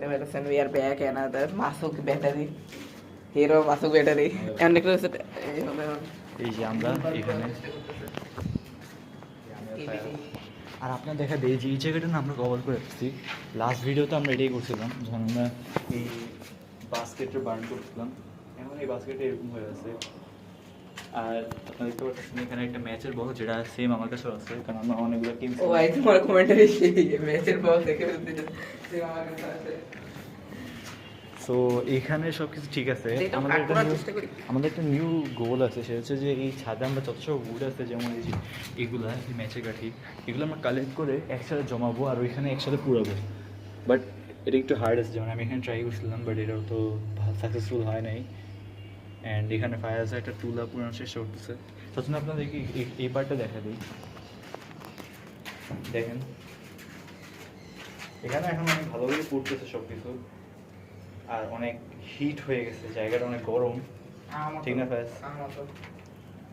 দেখতে পেরেছেন we are back another Masuk battery hero Masuk battery এমন একটা হচ্ছে এই যে আমরা এখানে আর আপনার দেখা দেয় যে এই জায়গাটা না আমরা কভার করে আসছি লাস্ট ভিডিওতে আমরা এটাই করছিলাম যখন আমরা এই বাস্কেটটা বার্ন করছিলাম এখন এই বাস্কেটে এরকম হয়ে আছে আর আপনারা দেখতে পাচ্ছেন এখানে একটা ম্যাচের বল যেটা সেম আমার কাছেও আছে কারণ আমরা অনেকগুলো কিনছি ও ভাই তোমার কমেন্টারি ম্যাচের বল দেখে ফেলতে সেম আমার কাছে আছে সো এখানে সব কিছু ঠিক আছে যেটা আমাদের কাট করার চেষ্টা করি আমাদের একটা নিউ গোল আছে সেটা হচ্ছে যে এই ছাদে আমরা যত সব উড আছে যেমন এই যে এগুলা এই ম্যাচের কাঠি এগুলো আমরা কালেক্ট করে একসাথে জমাবো আর ওইখানে একসাথে পুরাবো বাট এটা একটু হার্ড আছে যেমন আমি এখানে ট্রাই করছিলাম বাট এটাও তো ভালো সাকসেসফুল হয় নাই অ্যান্ড এখানে ফায়ার একটা টুলা পুরানোর চেষ্টা করতেছে তখন আপনাদেরকে এই পার্টটা দেখা দিই দেখেন এখানে এখন অনেক ভালোভাবে পড়তেছে সব কিছু আর অনেক হিট হয়ে গেছে জায়গাটা অনেক গরম ঠিক না ফায়াজ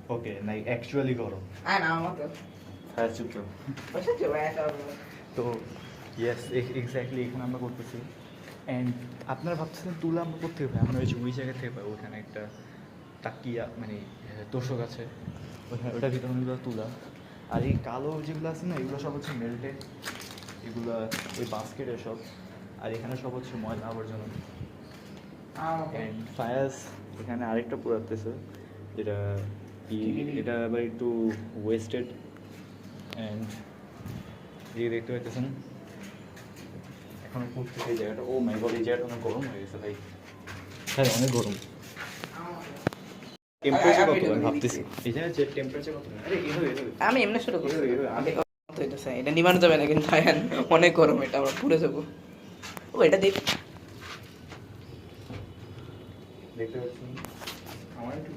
ওকে লাইক অ্যাকচুয়ালি গরম ফায়াজ চুপ তো তো ইয়েস এক্স্যাক্টলি এখানে আমরা করতেছি অ্যান্ড আপনারা ভাবতেছেন তুলা আমরা কোথেকে পাই আমরা ওই জায়গা থেকে পাই ওখানে একটা তাকিয়া মানে তোষক আছে ওইখানে ওটার ভিতরে অনেকগুলো তুলা আর এই কালো যেগুলো আছে না এগুলো সব হচ্ছে মেল্টেড এগুলো ওই বাস্কেটের সব আর এখানে সব হচ্ছে ময়লা আবর্জনা অ্যান্ড ফায়াস এখানে আরেকটা পুরাতেছে যেটা কি এটা আবার একটু ওয়েস্টেড অ্যান্ড এই দেখতে পাইতেছেন এখন পুড়তেছে এই জায়গাটা ও মাই গড এই জায়গাটা অনেক গরম হয়ে গেছে ভাই হ্যাঁ অনেক গরম টেম্পারেচার কত আমি ভাবতেছি এই জায়গায় যে টেম্পারেচার কত আরে আমি এমনি শুরু করছি এটা নিবানো যাবে না কিন্তু অনেক গরম এটা আমরা পুড়ে যাবো ও এটা দেখ দেখতে পাচ্ছেন আমার একটু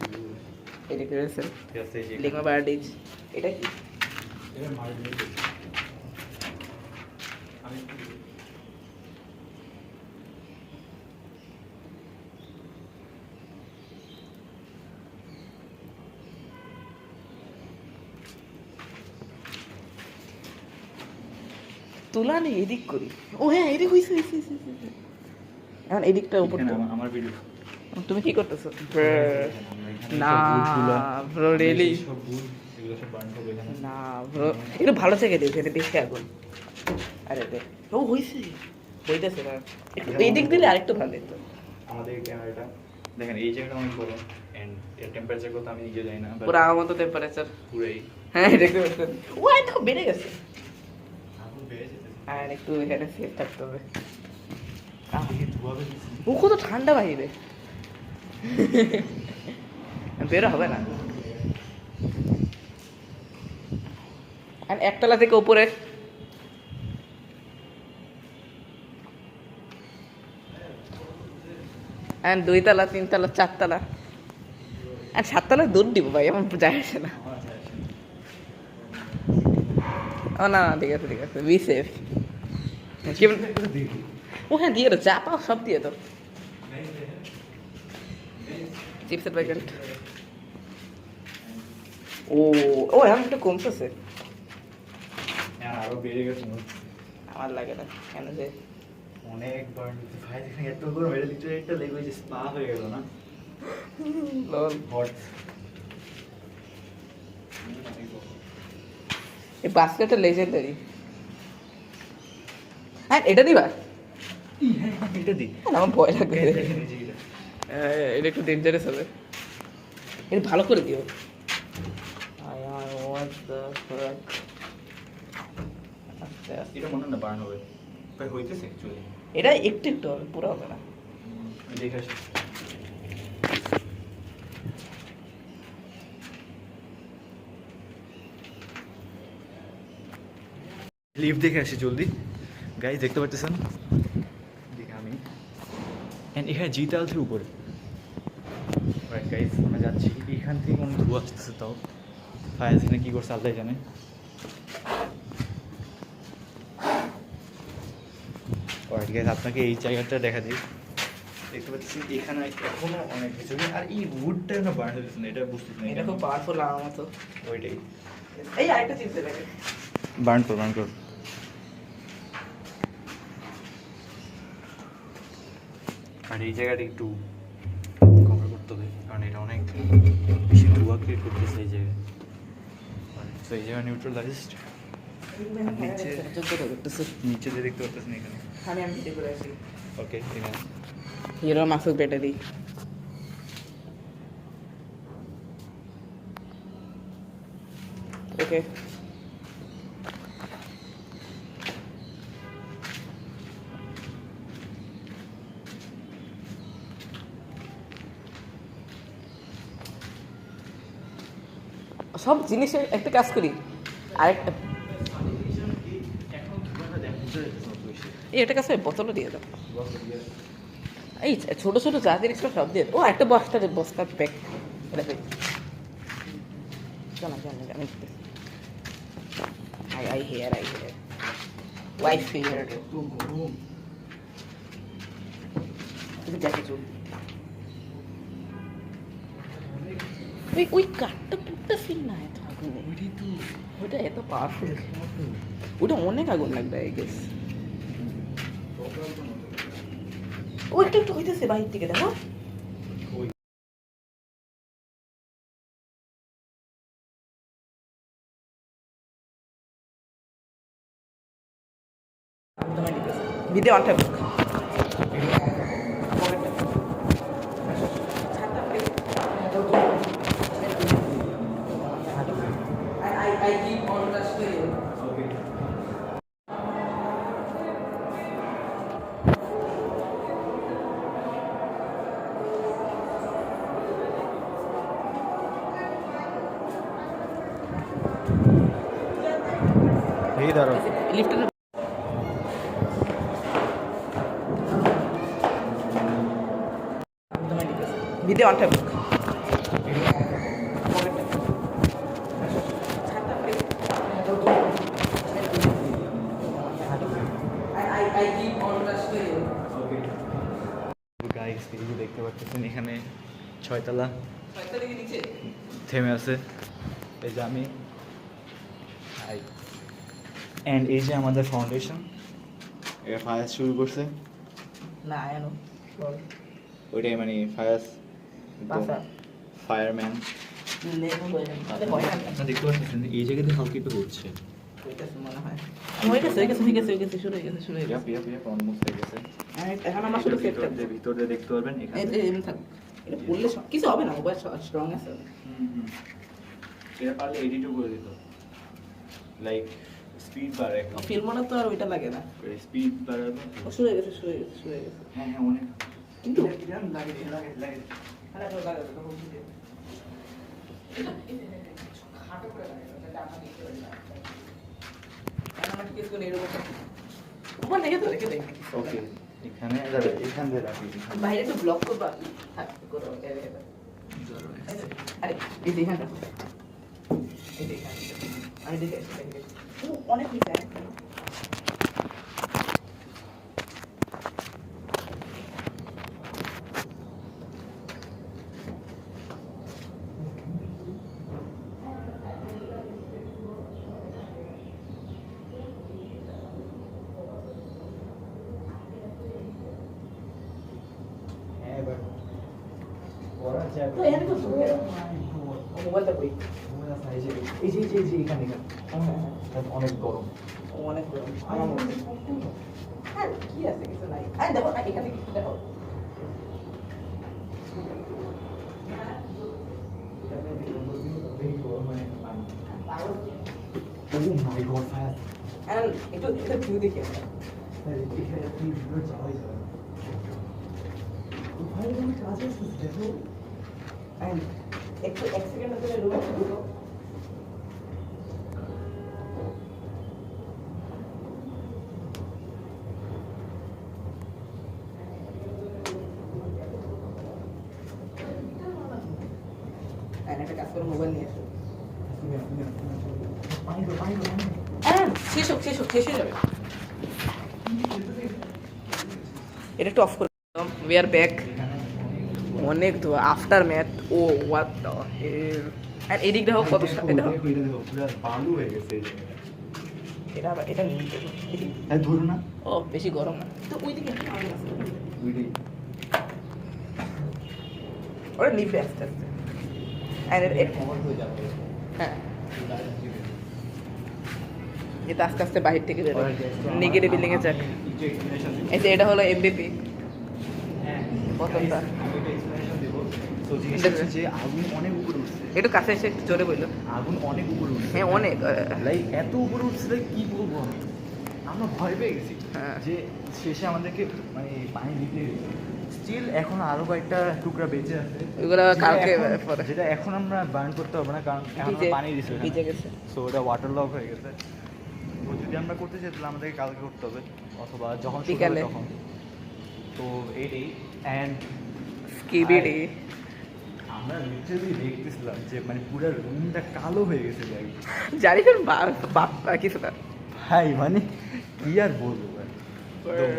এই দেখতে পাচ্ছেন ঠিক আছে এই যে লিগমা বার্ডিজ এটা কি এটা মার দিয়ে আমি তুলা নেই এদিক করি ও হ্যাঁ এদিক হইছে এখন এদিকটা উপর আমার ভিডিও তুমি কি করতেছো না ব্রো রিয়েলি না ব্রো একটু ভালো থেকে দিও সেটা বেশি আগুন আরে দেখ ও হইছে হইতেছে না একটু এদিক দিলে আরেকটু ভালো হতো আমাদের ক্যামেরাটা দেখেন এই জায়গাটা অনেক গরম এন্ড এর টেম্পারেচার কত আমি নিজে জানি না পুরো আমার মতো টেম্পারেচার পুরাই হ্যাঁ দেখতে পাচ্ছেন ও এত বেড়ে গেছে আর একটু এখানে সেফ থাকতে হবে ও কত ঠান্ডা বাইরে বেরো হবে না একতলা থেকে উপরে দুইতলা তিনতলা চারতলা আর সাততলা দূর দিব ভাই এমন যায় আসে না ও না ঠিক আছে বি সেফ ও হ্যাঁ দিয়ে দাও চা পাও সব দিয়ে দাও চিপসের প্যাকেট ও ও এখন একটু কমতেছে আরো বেড়ে গেছে আমার লাগে না কেন যে অনেক বার্ন ভাই দেখেন এত গরম এটা লিটারালি একটা লেগ হয়ে স্পা হয়ে গেল না লল হট এই বাস্কেটটা লেজেন্ডারি হ্যাঁ এটা দিবা এটা দি আমার ভয় লাগবে দেখেন এই যে এটা এটা একটু ডেঞ্জারাস হবে এটা ভালো করে দিও এটা মনে না বার্ন হবে ভাই হইতেছে অ্যাকচুয়ালি এটা একটু একটু হবে পুরো হবে না দেখে আসি লিফট দেখে আসি জলদি গাইজ দেখতে পাচ্ছেন দেখে আমি অ্যান্ড এখানে জিতাল থেকে উপরে গাইজ আমরা যাচ্ছি এখান থেকে কোনো ধোয়া আসতেছে তাও ফায়ার এখানে কী করছে আল্লাহ জানে গাইজ আপনাকে এই জায়গাটা দেখা দিই দেখতে পাচ্ছি এখানে এখনো অনেক কিছু আর এই উডটা না বার্ন হতেছে না এটা বুঝতেছি না এটা খুব পাওয়ারফুল আমার মতো ওইটাই এই আরেকটা চিপস দেবে বার্ন কর আর এই জায়গাটা একটু কভার করতে হবে কারণ এটা অনেক বেশি ধোঁয়া ক্রিয়েট করতেছে এই জায়গায়। তো এই জায়গা নিউট্রালাইজড। নিচে যে দেখতে পাচ্ছেন এখানে ওকে এখানে হিরো মাসুক ব্যাটারি ওকে সব জিনিসের একটা কাজ করি আরেকটা এই একটা কাজ করে বোতলও দিয়ে দাও এই ছোট ছোট যা জিনিস সব দিয়ে দাও। ও একটা বস্তার প্যাক এটা জানা জানি জানি আই হেয়ার ওয়াইফ হেয়ার তুমি দেখে চল ওই কাঠটা পুটতেছিল না এত আগুনে ওটা এত পাওয়ারফুল ওটা অনেক আগুন লাগবে আই গেস ওইটা একটু হইতেছে বাইর থেকে দেখো ভিডিও অন থাকবে I keep on touching you. Okay. এই দাঁড়াও লিফট ভিডিও অন থাকবে গাইস এই যে দেখতে পাচ্ছেন এখানে 6 তলা থেমে আছে এই যে আমি এন্ড এই যে আমাদের ফাউন্ডেশন এটা ফায়ার শুরু করছে না আয়ানো ওইটাই মানে ফায়ারম্যান আচ্ছা দেখতে পাচ্ছেন এই জায়গাতে হালকা একটু হচ্ছে এখন আমার শুধু সেট করতে ভিতরে দেখতে পারবেন এখানে এটা বললে কিছু হবে না মোবাইল স্ট্রং আছে এটা পারলে এডিটও করে দিত লাইক স্পিড বাড়ে ফিল্মটা তো আর ওইটা লাগে না স্পিড বাড়াবে শুরু হয়ে গেছে হ্যাঁ অনেক কিন্তু লাগে ওকে এখানে এখান দিয়ে রাখি বাইরে তো ব্লক করবা আরে এই দেখেন এই দেখেন আমি দেখে অনেক হয়েছে মোবাইলটা কই অনেক গরম অনেক আমার মধ্যে হ্যাঁ কি আছে কিছু নাই হ্যাঁ দেখো এখানে কিছু দেখো একটু ভিউ দেখি একটু এক সেকেন্ড ধরে রুমে ঢুকো একটা কাজ করে মোবাইল নিয়ে এসো শেষ হয়ে যাবে এটা একটু অফ করে উই আর ব্যাক অনেক ধোয়া আফটার ম্যাথ ও হোয়াট দ্য হেল আর এদিক দেখো কত এটা বালু হয়ে গেছে এটা নিচে ধরো না ও বেশি গরম না তো ওই দিকে ওইটাই ওরা নিবে আস্তে আস্তে And হ্যাঁ এটা আস্তে আস্তে বাহির থেকে বেরো নেগেটিভ বিল্ডিং এ যাক এই যে এটা হলো এমবিপি প্রথমটা যে আগুন অনেক উপরে উঠছে, একটু কাছে এসে একটু জোরে বললো আগুন অনেক উপরে উঠছে, হ্যাঁ অনেক লাইক এত উপরে উঠছে লাইক কি বলবো আমি, আমরা ভয় পেয়ে গেছি হ্যাঁ। যে শেষে আমাদেরকে মানে পানি দিতে স্টিল এখন আরো কয়েকটা টুকরা বেঁচে আছে ওইগুলো কালকে পরে যেটা এখন আমরা বার্ন করতে হবে না কারণ এখন ভিজে- পানি দিছে ভিজে গেছে সো ওটা ওয়াটার লক হয়ে গেছে। তো যদি আমরা করতে চাই তাহলে আমাদেরকে কালকে করতে হবে অথবা যখন শুরু হবে বিকালে। তখন। তো এইটাই অ্যান্ড স্কিবিডি আমরা লিটারালি দেখতেছিলাম যে মানে পুরো রুমটা কালো হয়ে গেছে ভাই। জানিস ওর বাপ কিছু না ভাই মানে কি আর বলবো ভাই, একদম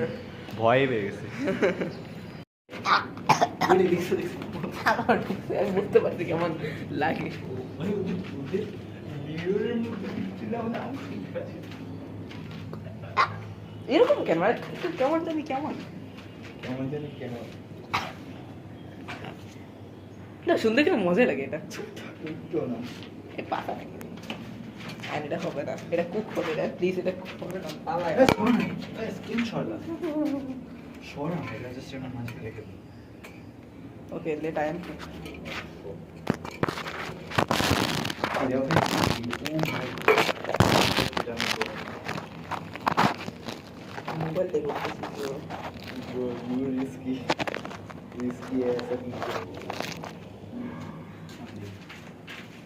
ভয়ে পেয়ে গেছে। আমি বুঝতে পারছি কেমন লাগে এরকম কেন মানে কেমন জানি কেমন কেমন জানি কেন না সুন্দর কেন মজা লাগে এটা একটু না এই পাতা নাকি আর এটা হবে না এটা কুক হবে না প্লিজ এটা কুক হবে না পালায় স্কিন ছড়লা সরা এটা জাস্ট একটা মাঝে রেখে দিই। Okay let I am mobile দেখবো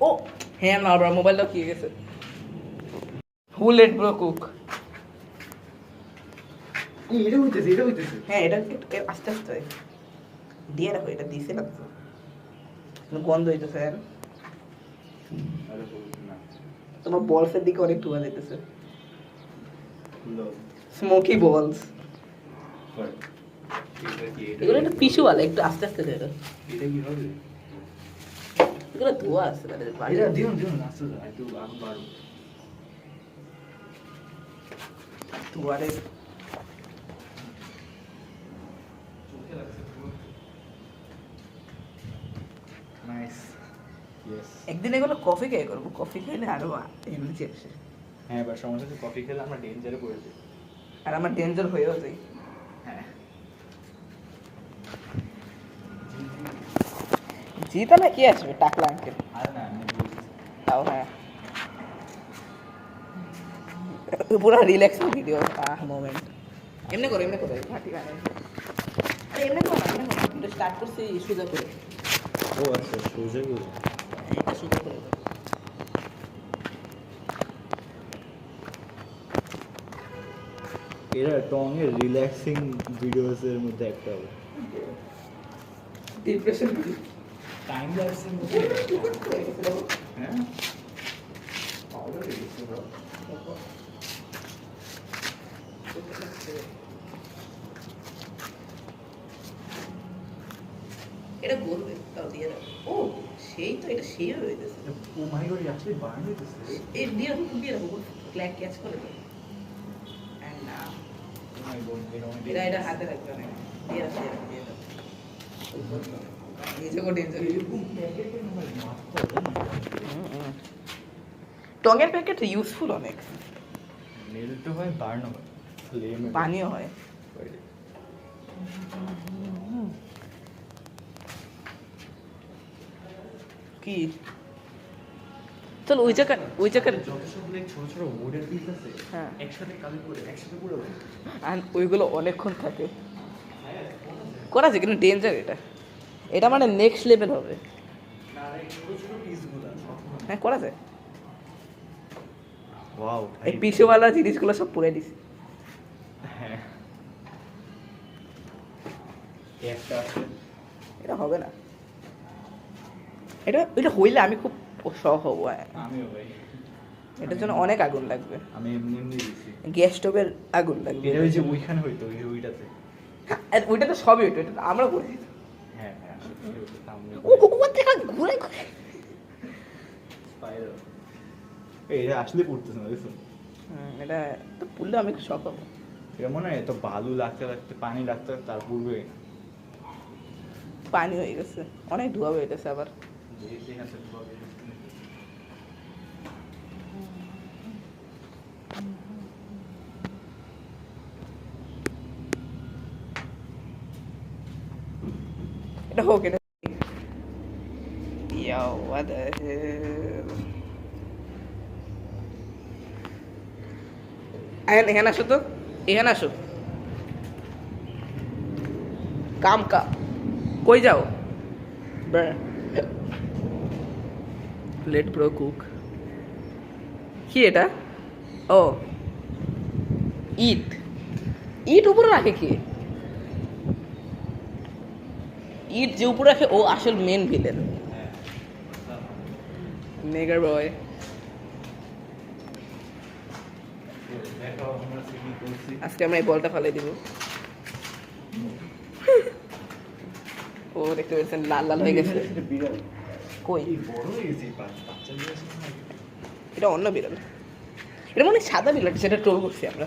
ও হ্যাঁ না ব্রো মোবাইলটা কি গেছে হু লেট ব্রো কুক এটা হইতেছে হ্যাঁ এটা একটু আস্তে আস্তে হয় দিয়ে রাখো এটা দিছে না তো গন্ধ হইতেছে আর তোমার বলসের দিকে অনেক ধোয়া যেতেছে স্মোকি বলস এগুলো একটু পিছুওয়ালা একটু আস্তে আস্তে দেয় এটা এটা কি হবে? এগুলো ধোয়া আছে মানে বাইরে এটা দিন আস্তে একটু আগুন বাড়ো। ধোয়ারে নাইস ইয়েস। একদিন এগুলো কফি খেয়ে করবো কফি খেলে আরো এনার্জি আসে হ্যাঁ এবার সমস্যা হচ্ছে কফি খেলে আমরা ডেঞ্জারে পড়ে যাই। আর আমার ডেঞ্জার হয়েও যাই হ্যাঁ জিতা না কি আসবে টাকলা আঙ্কেল আর না আমি বলছি তাও হ্যাঁ পুরো রিল্যাক্সিং ভিডিও মোমেন্ট এমনি করো ঘাটি গানে আরে এমনি করো না স্টার্ট করছি সোজা করে ও আচ্ছা সোজা করে এটা সোজা করে এরা টঙের রিল্যাক্সিং ভিডিওসের মধ্যে একটা হবে। ডিপ্রেশন টাইম ল্যাপসের মধ্যে হ্যাঁ এটা বলবে তাও দিয়ে দাও ও সেই তো এটা সেই হইতেছে ও মাই গড অ্যাকচুয়ালি বার্ন হইতেছে। এই দিয়ে রাখো ক্ল্যাক ক্যাচ করে দাও এন্ড না ও মাই গড এটা হাতে রাখবে না দিয়ে রাখো দিয়ে দাও নিজে को ডেঞ্জার টঙের প্যাকেট ইউজফুল অনেক মেল্ট হয় বার্ন হয় ফ্লেম পানিও হয় কি চল ওই জায়গা যত সব লাইক ছোট ছোট উডের পিস আছে হ্যাঁ একসাথে কালি করে একসাথে পুরো আর ওইগুলো অনেকক্ষণ থাকে করা যায় কিন্তু ডেঞ্জার এটা মানে নেক্সট লেভেল হবে না এই ছোট ছোট পিসগুলো হ্যাঁ করা যায় ওয়াও এই পিসেওয়ালা জিনিসগুলো সব পুড়ে দিছি হ্যাঁ একটা আছে এটা হবে না এটা হইলে আমি খুব শখ হবো আমিও ভাই এটার জন্য অনেক আগুন লাগবে আমি এমনি এমনি দিছি গ্যাস স্টোভের আগুন লাগবে এটা ওই যে ওইখানে হইতো ওইটাতে আর ওইটা তো সবই ওইটা এটা তো আমরা করি হ্যাঁ হ্যাঁ আসলে ওইটা সামনে ও দেখা ঘুরে ঘুরে স্পাইরাল এটা আসলে পড়তেছে না দেখুন এটা তো পুরলে আমি একটু শখ হবো এটা মনে হয় এত বালু লাগতে লাগতে পানি লাগতে তার পূর্বে পানি হয়ে গেছে, অনেক ধোয়া হয়ে গেছে আবার। এটা হোক, এটা Yo, what the hell? এখানে আসো তো, এখানে আসো। কাম কা কই যাও? Let bro cook. কি এটা? ও ইট, ইট উপরে রাখে কি? ইট যে উপরে রাখে ও আসল মেন ভিলেন। নেগার বয়। আজকে আমরা এই বলটা ফালাই দিব। ও দেখতে পেয়েছেন লাল লাল হয়ে গেছে। কই এটা অন্য বিড়াল, এটা মানে সাদা বিড়াল, সেটা ট্রোল করছি আমরা।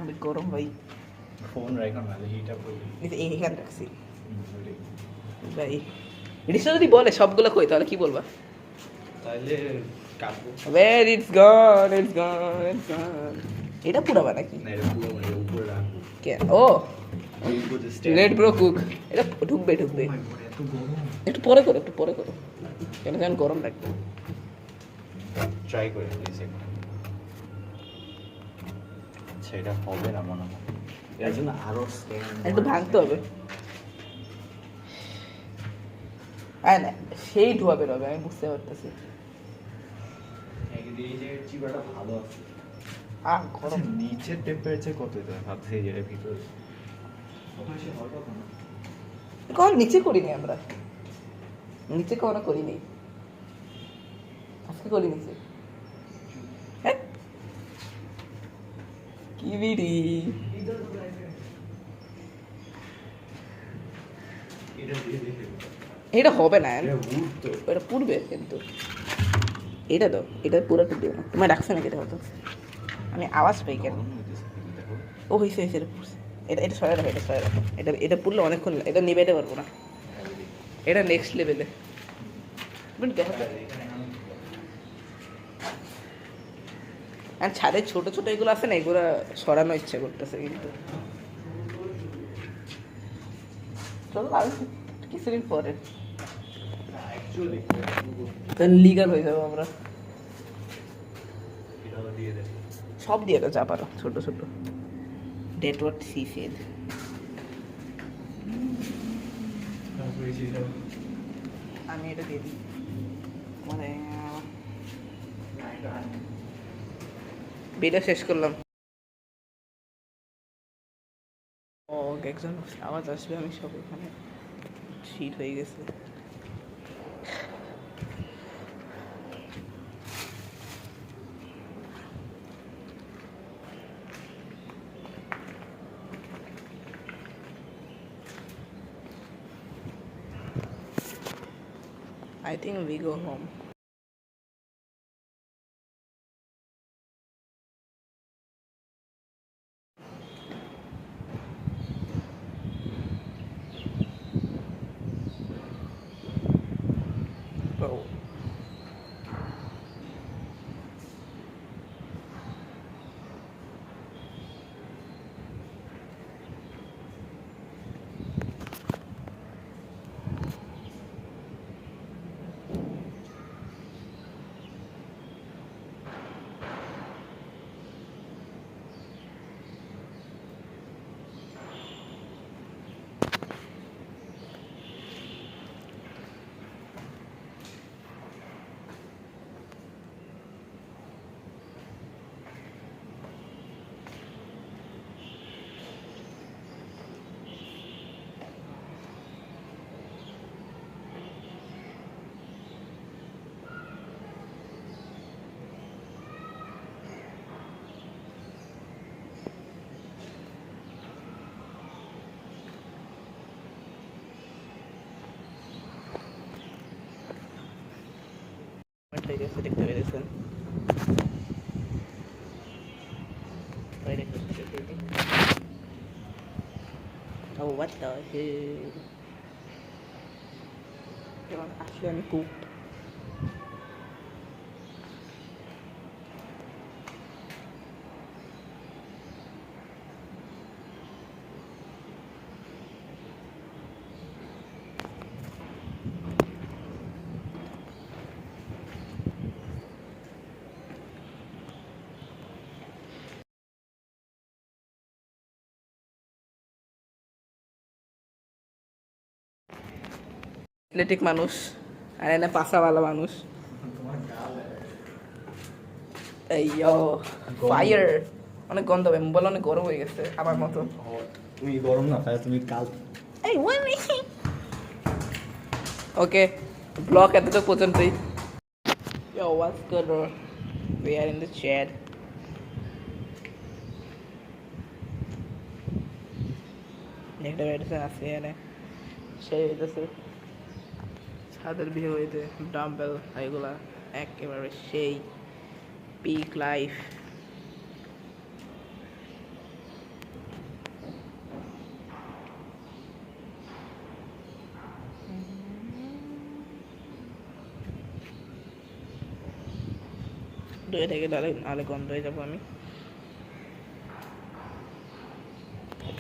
অনেক গরম ভাই, ফোন রাখো না, হিট আপ করবে। এইখানে রাখছি ভাই। এটা যদি বলে সবগুলো কই তাহলে কি বলবা? তাহলে কাটবো। Where it's gone, it's gone, it's gone. এটা পুরাবা নাকি? না, এটা পুরো মানে উপরে রাখবো। কে ও লেট ব্রো কুক। এটা ঢুকবে ঢুকবে। এত গরম। একটু পরে করো, একটু পরে করো, কেন যেন গরম লাগবে। ট্রাই করে প্লিজ একটা। আচ্ছা এটা হবে না মনে হয়, এর জন্য আরো স্ক্যান একটু ভাঙতে হবে। হ্যাঁ না, সেই ধোয়া বেরোবে, আমি বুঝতে পারতেছি। এই যে চিবাটা ভালো আছে। গরম। নিচের টেম্পারেচার কত এটা ভাবছি, এর ভিতর কখন নিচে করিনি আমরা, নিচে কখনো করিনি, আজকে করি নিচে। হ্যাঁ কি বিড়ি, এটা হবে না, এটা পুড়বে কিন্তু। এটা তো, এটা পুরোটা দিও না, তোমার রাখছে নাকি? এটা হতো আমি আওয়াজ পাই কেন? ও হয়েছে হয়েছে, এটা পুড়ছে। এটা এটা সরাই রাখো, এটা সরাই রাখো। এটা এটা পুড়লে অনেকক্ষণ, এটা নিবাইতে পারবো না, এটা নেক্সট লেভেলে। দেখো আর ছাদে ছোট ছোট এগুলো আছে না, এগুলো সরানো ইচ্ছা করতেছে কিন্তু। চলো আর কিছুদিন পরে লিগাল হয়ে যাবো আমরা। সব দিয়ে দাও যা পারো, ছোট ছোট। That what she said. আমি এটা দিয়ে দিই মানে ভিডিও শেষ করলাম। ও একজন আওয়াজ আসবে, আমি সব এখানে শীত হয়ে গেছে। I think we go home. Oh. হয়ে গেছে, দেখতে পেরেছেন। Oh, what the hell? Come on, actually, I'm cooked. Athletic মানুষ আর এনে পাশাওয়ালা মানুষ এই ফায়ার অনেক গন্ধ হবে মোবাইল অনেক গরম হয়ে গেছে আমার মতো তুমি গরম না তাই তুমি কাল এই ওকে ব্লগ এতটুকু পর্যন্তই Yo, what's good, bro? We are in the chat. একটা বেড়েছে আছে এনে সেই হইতেছে ছাদের বিয়ে হইতে ডাম্বেল এগুলা একেবারে সেই পিক লাইফ দূরে থেকে নাহলে গন্ধ হয়ে যাবো আমি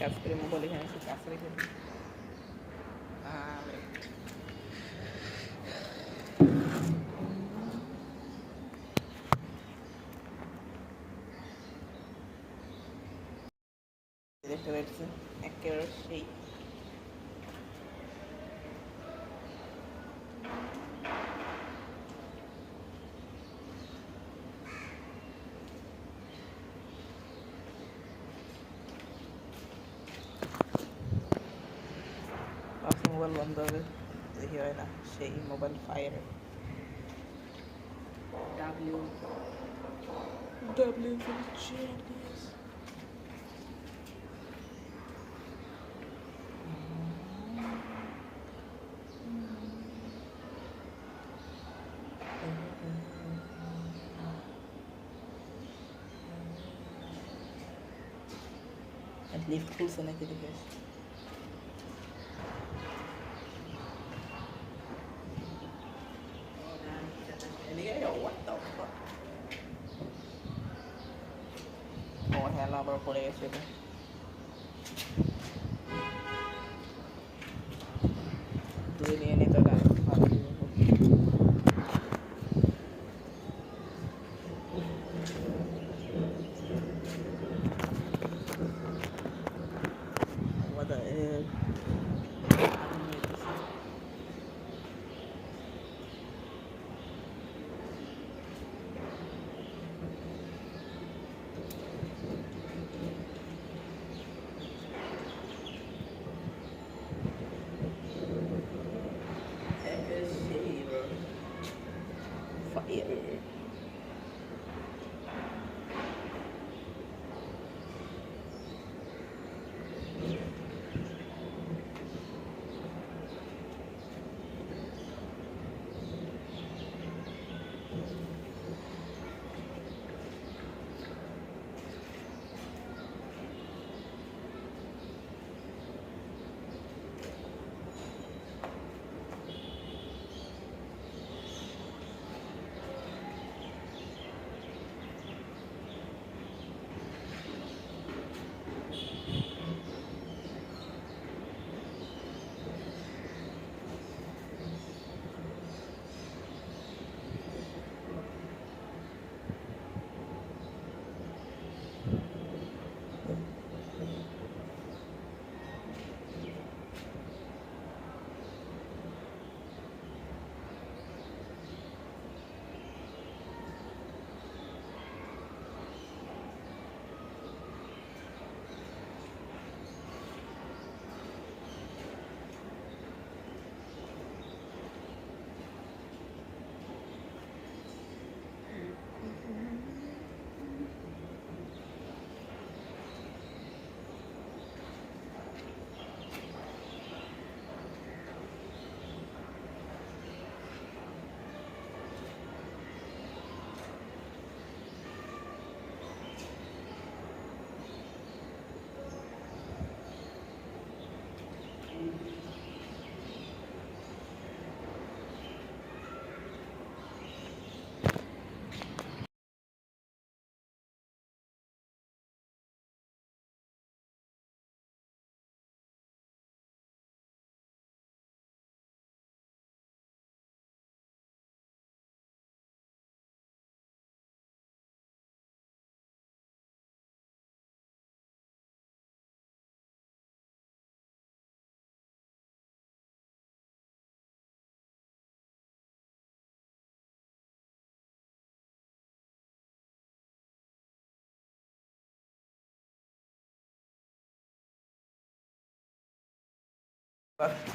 কাজ করে মোবাইল এখানে এসে কাজ রেখে দিই দেখতে পাচ্ছি একেবারে সেই মোবাইল বন্ধ হবে দেখি হয় না সেই মোবাইল ফায়ার ডাব্লিউ লিফট খুলছে নাকি দেখে হ্যাঁ আবার পড়ে গেছে এটা দূরে নিয়ে নিতে ভালো What the hell?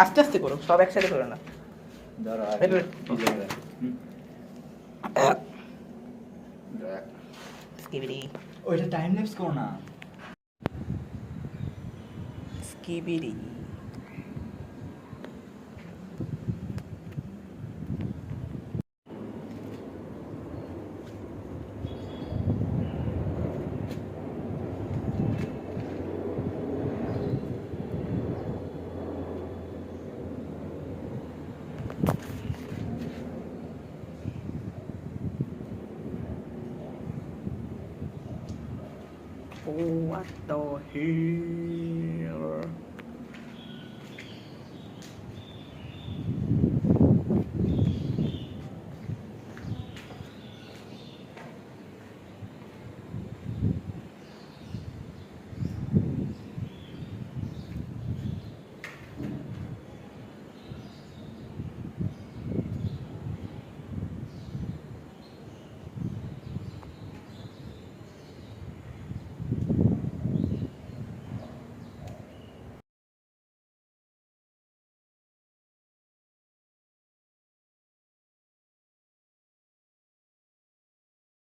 আস্তে আস্তে করো, সব একসাথে করো না। স্কিবিডি ওইটা টাইম ল্যাপস করো না। Skibidi What the hell?